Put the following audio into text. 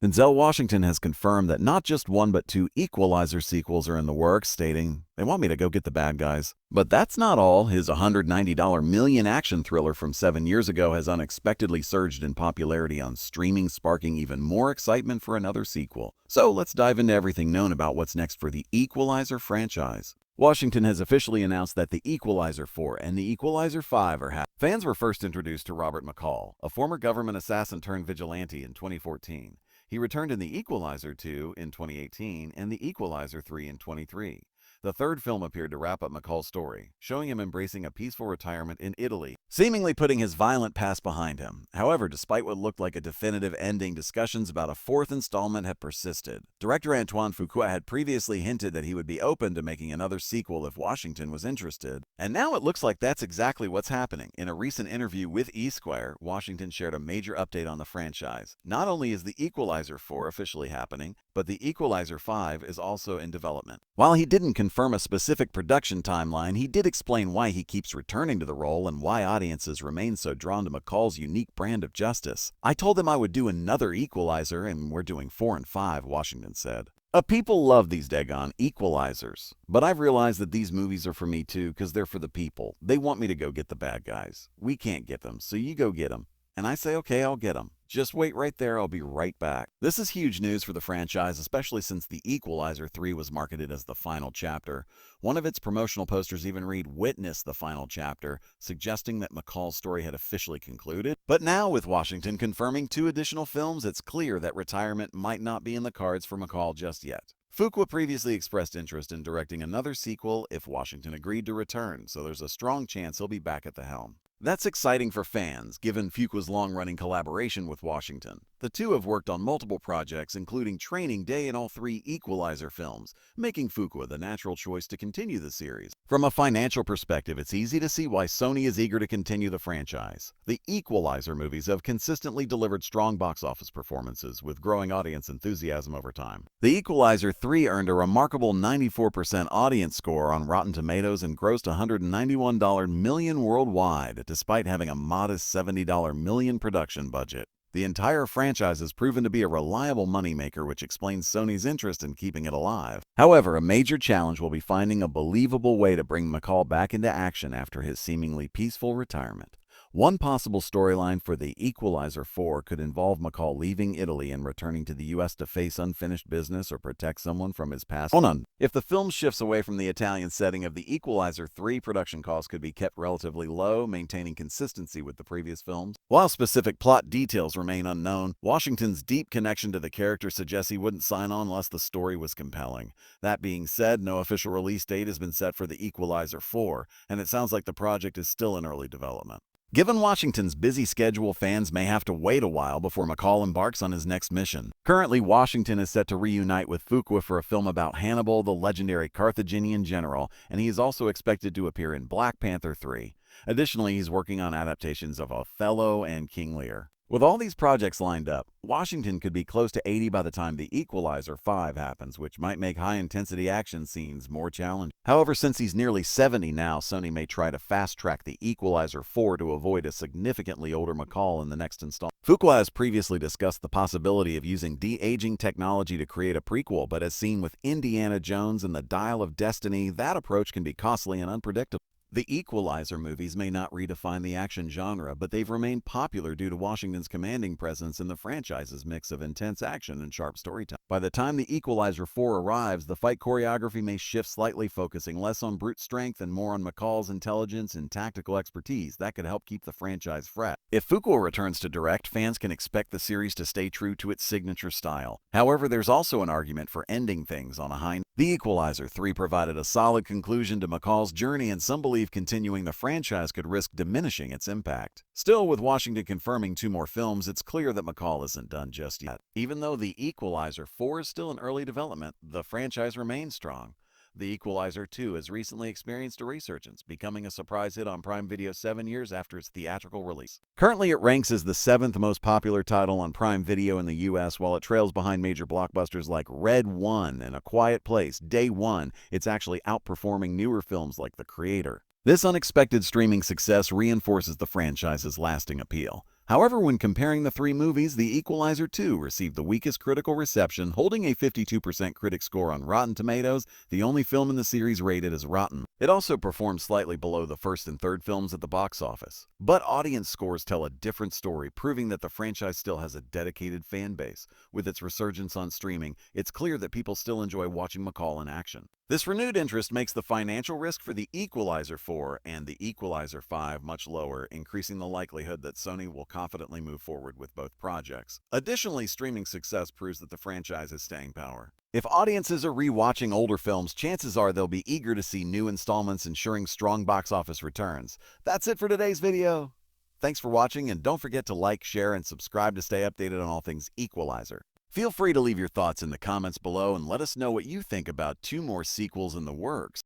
Denzel Washington has confirmed that not just one but two Equalizer sequels are in the works, stating, "They want me to go get the bad guys." But that's not all. His $190 million action thriller from 7 years ago has unexpectedly surged in popularity on streaming, sparking even more excitement for another sequel. So let's dive into everything known about what's next for the Equalizer franchise. Washington has officially announced that the Equalizer 4 and the Equalizer 5 are happening. Fans were first introduced to Robert McCall, a former government assassin turned vigilante, in 2014. He returned in The Equalizer 2 in 2018 and The Equalizer 3 in 2023. The third film appeared to wrap up McCall's story, showing him embracing a peaceful retirement in Italy, seemingly putting his violent past behind him. However, despite what looked like a definitive ending, discussions about a fourth installment have persisted. Director Antoine Fuqua had previously hinted that he would be open to making another sequel if Washington was interested, and now it looks like that's exactly what's happening. In a recent interview with Esquire, Washington shared a major update on the franchise. Not only is The Equalizer 4 officially happening, but The Equalizer 5 is also in development. While he didn't confirm a specific production timeline, he did explain why he keeps returning to the role and why audiences remain so drawn to McCall's unique brand of justice. "I told them I would do another Equalizer, and we're doing 4 and 5, Washington said. People love these daggone Equalizers, but I've realized that these movies are for me too, because they're for the people. They want me to go get the bad guys. We can't get them, so you go get them. And I say, okay, I'll get them. Just wait right there, I'll be right back." This is huge news for the franchise, especially since The Equalizer 3 was marketed as the final chapter. One of its promotional posters even read, "Witness the final chapter," suggesting that McCall's story had officially concluded. But now, with Washington confirming 2 additional films, it's clear that retirement might not be in the cards for McCall just yet. Fuqua previously expressed interest in directing another sequel if Washington agreed to return, so there's a strong chance he'll be back at the helm. That's exciting for fans, given Fuqua's long-running collaboration with Washington. The two have worked on multiple projects, including Training Day in all 3 Equalizer films, making Fuqua the natural choice to continue the series. From a financial perspective, it's easy to see why Sony is eager to continue the franchise. The Equalizer movies have consistently delivered strong box office performances, with growing audience enthusiasm over time. The Equalizer 3 earned a remarkable 94% audience score on Rotten Tomatoes and grossed $191 million worldwide, despite having a modest $70 million production budget. The entire franchise has proven to be a reliable moneymaker, which explains Sony's interest in keeping it alive. However, a major challenge will be finding a believable way to bring McCall back into action after his seemingly peaceful retirement. One possible storyline for The Equalizer 4 could involve McCall leaving Italy and returning to the US to face unfinished business or protect someone from his past. If the film shifts away from the Italian setting of The Equalizer 3, production costs could be kept relatively low, maintaining consistency with the previous films. While specific plot details remain unknown, Washington's deep connection to the character suggests he wouldn't sign on unless the story was compelling. That being said, no official release date has been set for The Equalizer 4, and it sounds like the project is still in early development. Given Washington's busy schedule, fans may have to wait a while before McCall embarks on his next mission. Currently, Washington is set to reunite with Fuqua for a film about Hannibal, the legendary Carthaginian general, and he is also expected to appear in Black Panther 3. Additionally, he's working on adaptations of Othello and King Lear. With all these projects lined up, Washington could be close to 80 by the time The Equalizer 5 happens, which might make high-intensity action scenes more challenging. However, since he's nearly 70 now, Sony may try to fast-track The Equalizer 4 to avoid a significantly older McCall in the next installment. Fuqua has previously discussed the possibility of using de-aging technology to create a prequel, but as seen with Indiana Jones and the Dial of Destiny, that approach can be costly and unpredictable. The Equalizer movies may not redefine the action genre, but they've remained popular due to Washington's commanding presence in the franchise's mix of intense action and sharp storytelling. By the time The Equalizer 4 arrives, the fight choreography may shift slightly, focusing less on brute strength and more on McCall's intelligence and tactical expertise. That could help keep the franchise fresh. If Fuqua returns to direct, fans can expect the series to stay true to its signature style. However, there's also an argument for ending things on a high note. The Equalizer 3 provided a solid conclusion to McCall's journey, and some believe continuing the franchise could risk diminishing its impact. Still, with Washington confirming 2 more films, it's clear that McCall isn't done just yet. Even though The Equalizer 4 is still in early development, the franchise remains strong. The Equalizer 2 has recently experienced a resurgence, becoming a surprise hit on Prime Video 7 years after its theatrical release. Currently, it ranks as the 7th most popular title on Prime Video in the US, while it trails behind major blockbusters like Red 1 and A Quiet Place. Day 1, it's actually outperforming newer films like The Creator. This unexpected streaming success reinforces the franchise's lasting appeal. However, when comparing the three movies, The Equalizer 2 received the weakest critical reception, holding a 52% critic score on Rotten Tomatoes, the only film in the series rated as rotten. It also performed slightly below the first and third films at the box office. But audience scores tell a different story, proving that the franchise still has a dedicated fan base. With its resurgence on streaming, it's clear that people still enjoy watching McCall in action. This renewed interest makes the financial risk for The Equalizer 4 and The Equalizer 5 much lower, increasing the likelihood that Sony will confidently move forward with both projects. Additionally, streaming success proves that the franchise has staying power. If audiences are re-watching older films, chances are they'll be eager to see new installments, ensuring strong box office returns. That's it for today's video. Thanks for watching, and don't forget to like, share, and subscribe to stay updated on all things Equalizer. Feel free to leave your thoughts in the comments below and let us know what you think about 2 more sequels in the works.